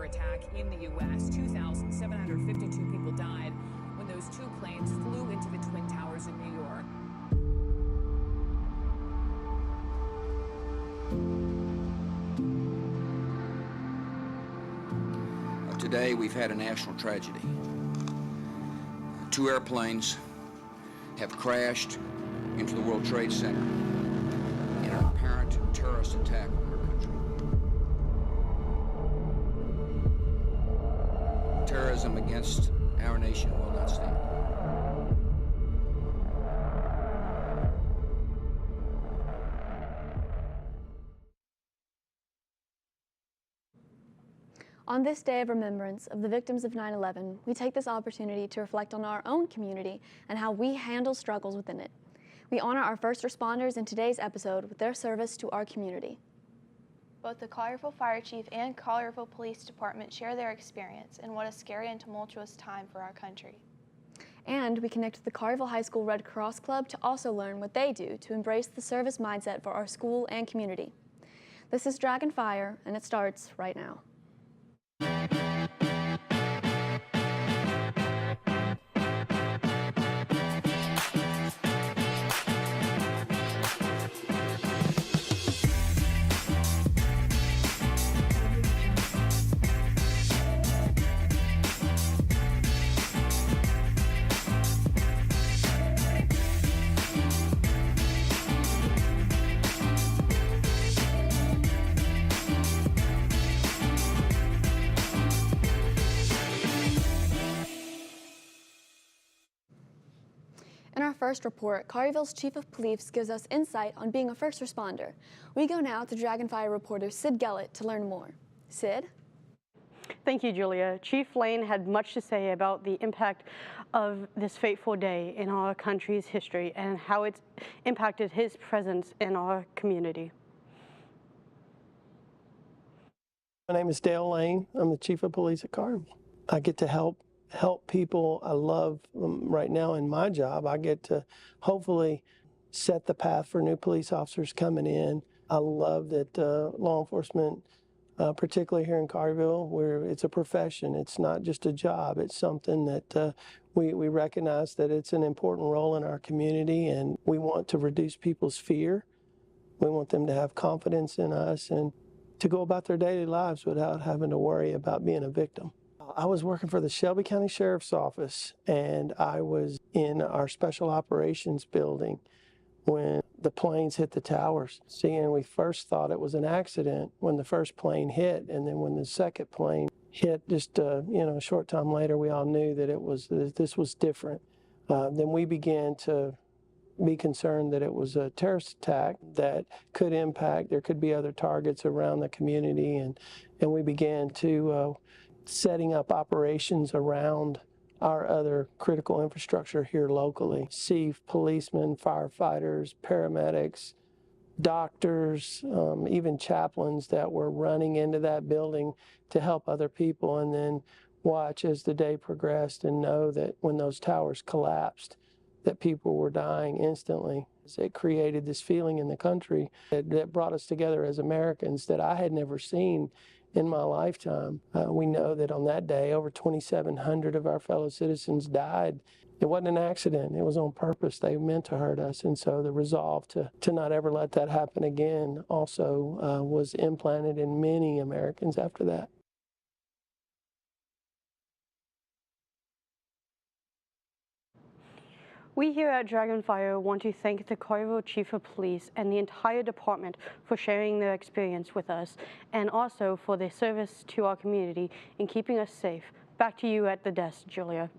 attack in the U.S. 2,752 people died when those two planes flew into the Twin Towers in New York. Today, we've had a national tragedy. Two airplanes have crashed into the World Trade Center in an apparent terrorist attack on our country. Terrorism against our nation will not stand. On this day of remembrance of the victims of 9/11, we take this opportunity to reflect on our own community and how we handle struggles within it. We honor our first responders in today's episode with their service to our community. Both the Collierville Fire Chief and Collierville Police Department share their experience in what a scary and tumultuous time for our country. And we connect with the Collierville High School Red Cross Club to also learn what they do to embrace the service mindset for our school and community. This is DragonFire, and it starts right now. In our first report, Collierville's Chief of Police gives us insight on being a first responder. We go now to DragonFire reporter Sid Gellett to learn more. Sid? Thank you, Julia. Chief Lane had much to say about the impact of this fateful day in our country's history and how it's impacted his presence in our community. My name is Dale Lane. I'm the Chief of Police at Collierville. I get to help people. I love right now in my job. I get to hopefully set the path for new police officers coming in. I love that law enforcement, particularly here in Collierville, where it's a profession. It's not just a job. It's something that we recognize that it's an important role in our community, and we want to reduce people's fear. We want them to have confidence in us and to go about their daily lives without having to worry about being a victim. I was working for the Shelby County Sheriff's Office, and I was in our Special Operations building when the planes hit the towers. And we first thought it was an accident when the first plane hit, and then when the second plane hit, just a short time later, we all knew that this was different. Then we began to be concerned that it was a terrorist attack that could impact. There could be other targets around the community, and we began to setting up operations around our other critical infrastructure here locally. See policemen, firefighters, paramedics, doctors, even chaplains that were running into that building to help other people, and then watch as the day progressed and know that when those towers collapsed, that people were dying instantly. It created this feeling in the country that brought us together as Americans that I had never seen in my lifetime. We know that on that day, over 2,700 of our fellow citizens died. It wasn't an accident. It was on purpose. They meant to hurt us. And so the resolve to not ever let that happen again also was implanted in many Americans after that. We here at DragonFire want to thank the Collierville Chief of Police and the entire department for sharing their experience with us, and also for their service to our community in keeping us safe. Back to you at the desk, Julia.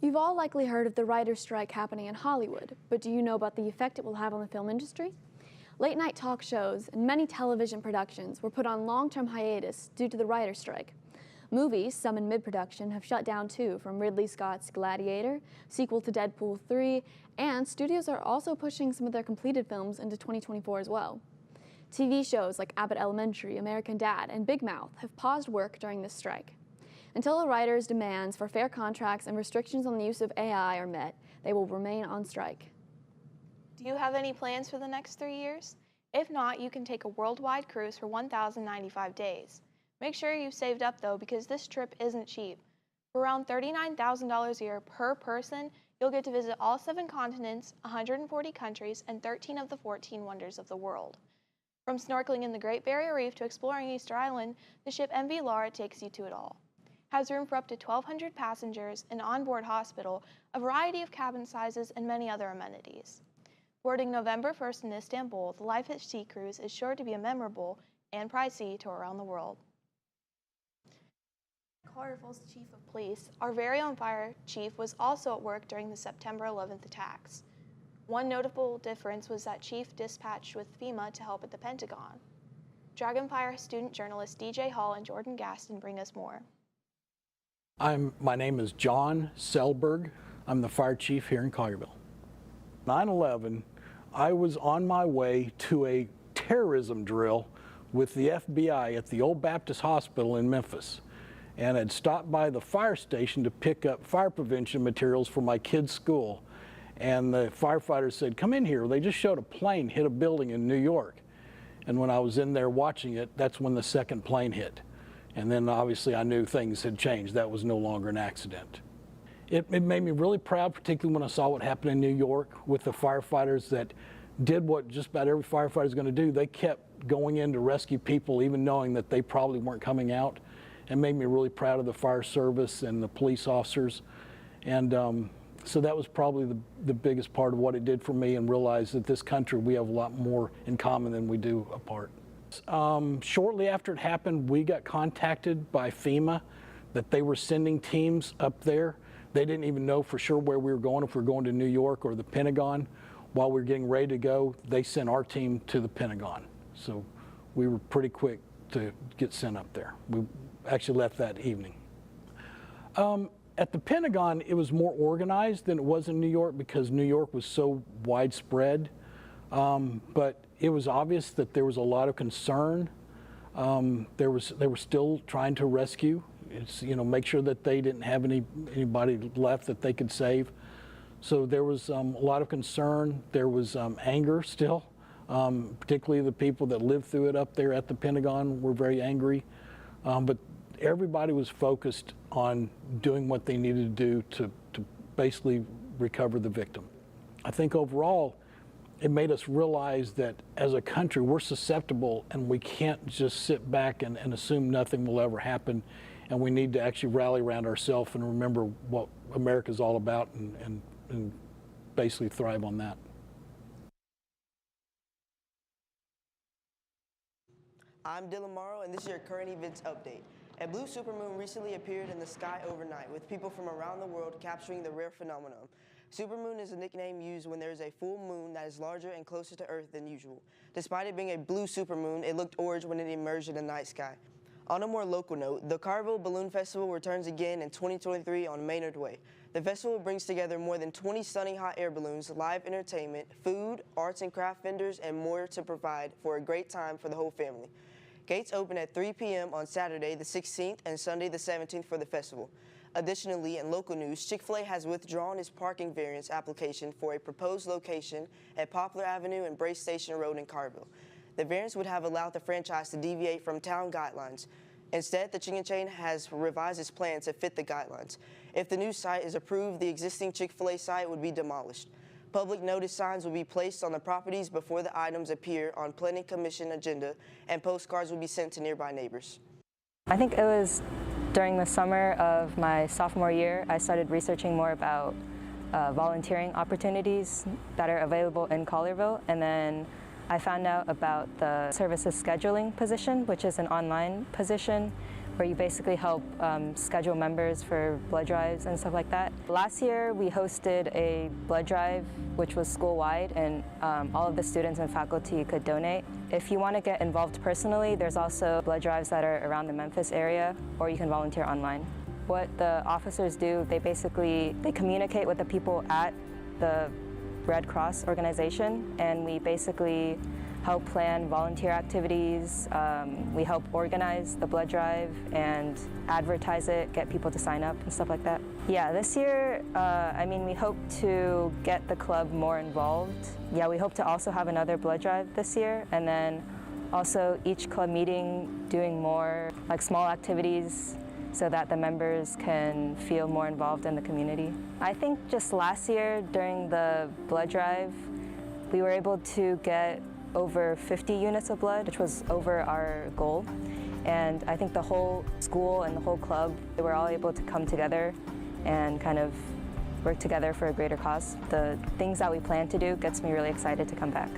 You've all likely heard of the writer's strike happening in Hollywood, but do you know about the effect it will have on the film industry? Late-night talk shows and many television productions were put on long-term hiatus due to the writer's strike. Movies, some in mid-production, have shut down too, from Ridley Scott's Gladiator, sequel to Deadpool 3, and studios are also pushing some of their completed films into 2024 as well. TV shows like Abbott Elementary, American Dad, and Big Mouth have paused work during this strike. Until the writers' demands for fair contracts and restrictions on the use of AI are met, they will remain on strike. Do you have any plans for the next 3 years? If not, you can take a worldwide cruise for 1,095 days. Make sure you've saved up though, because this trip isn't cheap. For around $39,000 a year per person, you'll get to visit all 7 continents, 140 countries, and 13 of the 14 wonders of the world. From snorkeling in the Great Barrier Reef to exploring Easter Island, the ship MV Laura takes you to it all. Has room for up to 1,200 passengers, an onboard hospital, a variety of cabin sizes, and many other amenities. Boarding November 1st in Istanbul, the Life at Sea cruise is sure to be a memorable and pricey tour around the world. Colorful's Chief of Police, our very own fire chief, was also at work during the September 11th attacks. One notable difference was that Chief dispatched with FEMA to help at the Pentagon. DragonFire student journalists DJ Hall and Jordan Gaston bring us more. My name is John Selberg. I'm the fire chief here in Collierville. 9/11, I was on my way to a terrorism drill with the FBI at the Old Baptist Hospital in Memphis, and had stopped by the fire station to pick up fire prevention materials for my kids' school. And the firefighters said, "Come in here." They just showed a plane hit a building in New York. And when I was in there watching it, that's when the second plane hit. And then obviously I knew things had changed. That was no longer an accident. It made me really proud, particularly when I saw what happened in New York with the firefighters that did what just about every firefighter is going to do. They kept going in to rescue people, even knowing that they probably weren't coming out. It made me really proud of the fire service and the police officers. And so that was probably the biggest part of what it did for me, and realize that this country, we have a lot more in common than we do apart. Shortly after it happened, we got contacted by FEMA that they were sending teams up there. They didn't even know for sure where we were going, if we were going to New York or the Pentagon. While we were getting ready to go, they sent our team to the Pentagon. So we were pretty quick to get sent up there. We actually left that evening. At the Pentagon, it was more organized than it was in New York, because New York was so widespread. But it was obvious that there was a lot of concern. They were still trying to rescue. It's, make sure that they didn't have anybody left that they could save. So there was a lot of concern. There was anger still, particularly the people that lived through it up there at the Pentagon were very angry. But everybody was focused on doing what they needed to do to basically recover the victim. I think overall, it made us realize that as a country, we're susceptible, and we can't just sit back and assume nothing will ever happen. And we need to actually rally around ourselves and remember what America's all about, and basically thrive on that. I'm Dylan Morrow, and this is your current events update. A blue supermoon recently appeared in the sky overnight, with people from around the world capturing the rare phenomenon. Supermoon is a nickname used when there is a full moon that is larger and closer to Earth than usual. Despite it being a blue supermoon, it looked orange when it emerged in the night sky. On a more local note, the Collierville Balloon Festival returns again in 2023 on Maynard Way. The festival brings together more than 20 stunning hot air balloons, live entertainment, food, arts and craft vendors, and more to provide for a great time for the whole family. Gates open at 3 p.m. on Saturday the 16th and Sunday the 17th for the festival. Additionally, in local news, Chick-fil-A has withdrawn its parking variance application for a proposed location at Poplar Avenue and Brace Station Road in Collierville. The variance would have allowed the franchise to deviate from town guidelines. Instead, the chicken chain has revised its plan to fit the guidelines. If the new site is approved, the existing Chick-fil-A site would be demolished. Public notice signs will be placed on the properties before the items appear on Planning Commission agenda, and postcards will be sent to nearby neighbors. I think it was during the summer of my sophomore year, I started researching more about volunteering opportunities that are available in Collierville, and then I found out about the services scheduling position, which is an online position where you basically help schedule members for blood drives and stuff like that. Last year, we hosted a blood drive, which was school-wide, and all of the students and faculty could donate. If you want to get involved personally, there's also blood drives that are around the Memphis area, or you can volunteer online. What the officers do, they communicate with the people at the Red Cross organization, and we basically help plan volunteer activities. We help organize the blood drive and advertise it, get people to sign up and stuff like that. Yeah, this year, we hope to get the club more involved. Yeah, we hope to also have another blood drive this year, and then Also, each club meeting doing more like small activities so that the members can feel more involved in the community. I think just last year during the blood drive, we were able to get over 50 units of blood, which was over our goal. And I think the whole school and the whole club, they were all able to come together and kind of work together for a greater cause. The things that we plan to do gets me really excited to come back.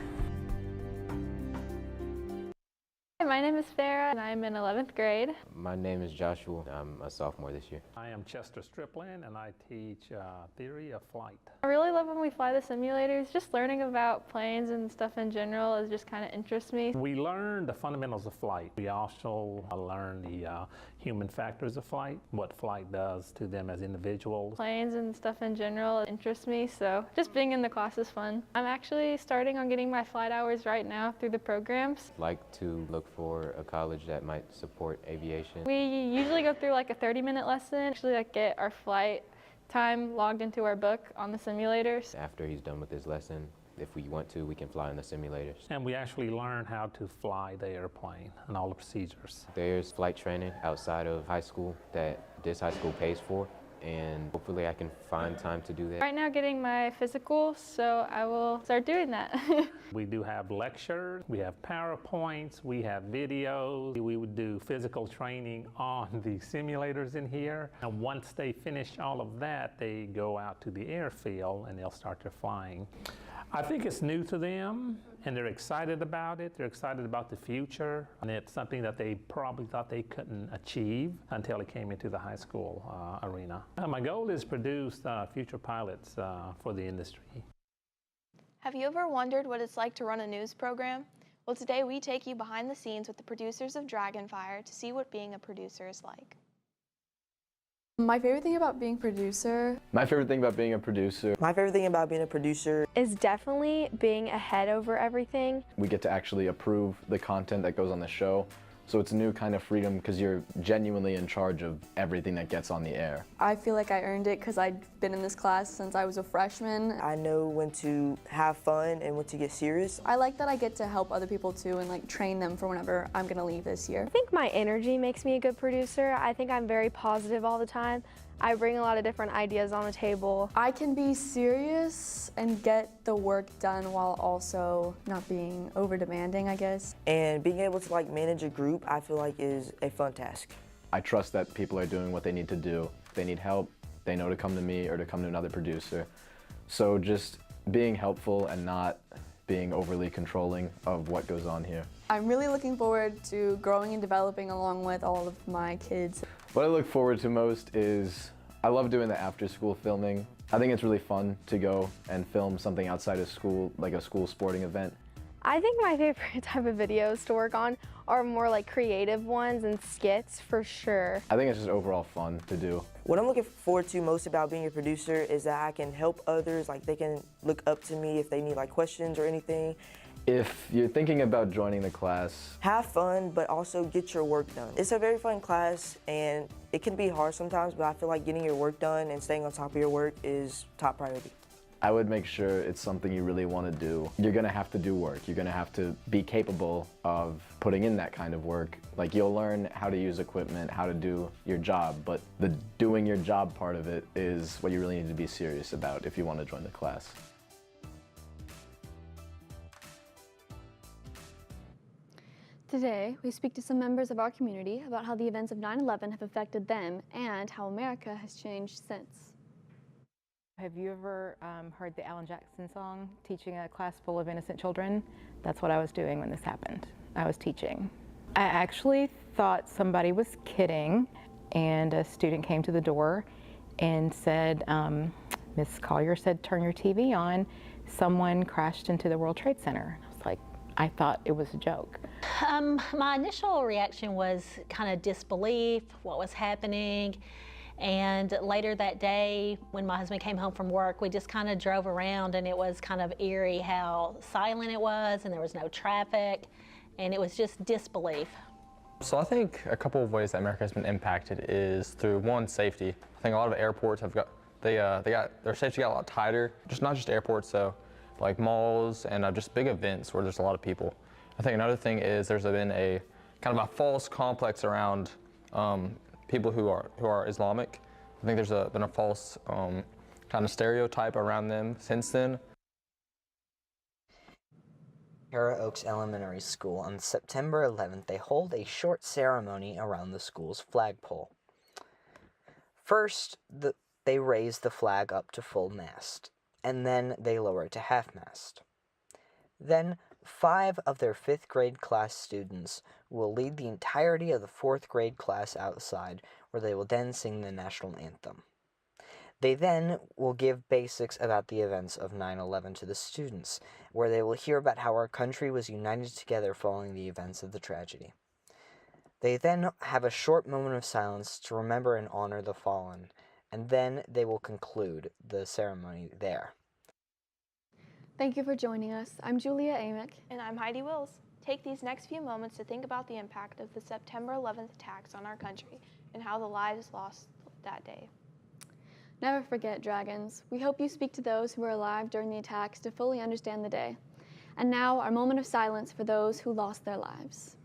My name is Farah and I'm in 11th grade. My name is Joshua. I'm a sophomore this year. I am Chester Striplin and I teach theory of flight. I really love when we fly the simulators. Just learning about planes and stuff in general is just kind of interests me. We learn the fundamentals of flight. We also learn the human factors of flight, what flight does to them as individuals. Planes and stuff in general interests me, so just being in the class is fun. I'm actually starting on getting my flight hours right now through the programs. Like to look for a college that might support aviation. We usually go through like a 30-minute lesson, actually like get our flight time logged into our book on the simulators. After he's done with his lesson, if we want to, we can fly in the simulators. And we actually learn how to fly the airplane and all the procedures. There's flight training outside of high school that this high school pays for, and hopefully I can find time to do that. Right now getting my physical, so I will start doing that. We do have lectures, we have PowerPoints, we have videos. We would do physical training on the simulators in here. And once they finish all of that, they go out to the airfield and they'll start their flying. I think it's new to them, and they're excited about it. They're excited about the future, and it's something that they probably thought they couldn't achieve until it came into the high school arena. My goal is to produce future pilots for the industry. Have you ever wondered what it's like to run a news program? Well, today we take you behind the scenes with the producers of DragonFire to see what being a producer is like. My favorite thing about being a producer. My favorite thing about being a producer. My favorite thing about being a producer is definitely being ahead over everything. We get to actually approve the content that goes on the show. So it's a new kind of freedom because you're genuinely in charge of everything that gets on the air. I feel like I earned it because I've been in this class since I was a freshman. I know when to have fun and when to get serious. I like that I get to help other people too and like train them for whenever I'm gonna leave this year. I think my energy makes me a good producer. I think I'm very positive all the time. I bring a lot of different ideas on the table. I can be serious and get the work done while also not being over demanding, I guess. And being able to like manage a group, I feel like is a fun task. I trust that people are doing what they need to do. If they need help, they know to come to me or to come to another producer. So just being helpful and not being overly controlling of what goes on here. I'm really looking forward to growing and developing along with all of my kids. What I look forward to most is I love doing the after-school filming. I think it's really fun to go and film something outside of school, like a school sporting event. I think my favorite type of videos to work on are more like creative ones and skits for sure. I think it's just overall fun to do. What I'm looking forward to most about being a producer is that I can help others, like they can look up to me if they need like questions or anything. If you're thinking about joining the class, have fun, but also get your work done. It's a very fun class, and it can be hard sometimes, but I feel like getting your work done and staying on top of your work is top priority. I would make sure it's something you really want to do. You're going to have to do work. You're going to have to be capable of putting in that kind of work. Like, you'll learn how to use equipment, how to do your job, but the doing your job part of it is what you really need to be serious about if you want to join the class. Today, we speak to some members of our community about how the events of 9/11 have affected them and how America has changed since. Have you ever heard the Alan Jackson song, Teaching a Class Full of Innocent Children? That's what I was doing when this happened. I was teaching. I actually thought somebody was kidding, and a student came to the door and said, Miss Collier said, turn your TV on. Someone crashed into the World Trade Center. I was like, I thought it was a joke. My initial reaction was kind of disbelief, what was happening. And later that day, when my husband came home from work, we just kind of drove around, and it was kind of eerie how silent it was, and there was no traffic, and it was just disbelief. So I think a couple of ways that America has been impacted is through, one, safety. I think a lot of airports have got, their safety got a lot tighter, not just airports, so like malls and just big events where there's a lot of people. I think another thing is there's been a kind of a false complex around people who are Islamic. I think there's been a false kind of stereotype around them since then. Para Oaks Elementary School on September 11th, they hold a short ceremony around the school's flagpole. First, they raise the flag up to full mast, and then they lower it to half-mast. Then, 5 of their 5th grade class students will lead the entirety of the 4th grade class outside, where they will then sing the national anthem. They then will give basics about the events of 9/11 to the students, where they will hear about how our country was united together following the events of the tragedy. They then have a short moment of silence to remember and honor the fallen, and then they will conclude the ceremony there. Thank you for joining us. I'm Julia Amick. And I'm Heidi Wills. Take these next few moments to think about the impact of the September 11th attacks on our country and how the lives lost that day. Never forget, Dragons. We hope you speak to those who were alive during the attacks to fully understand the day. And now, our moment of silence for those who lost their lives.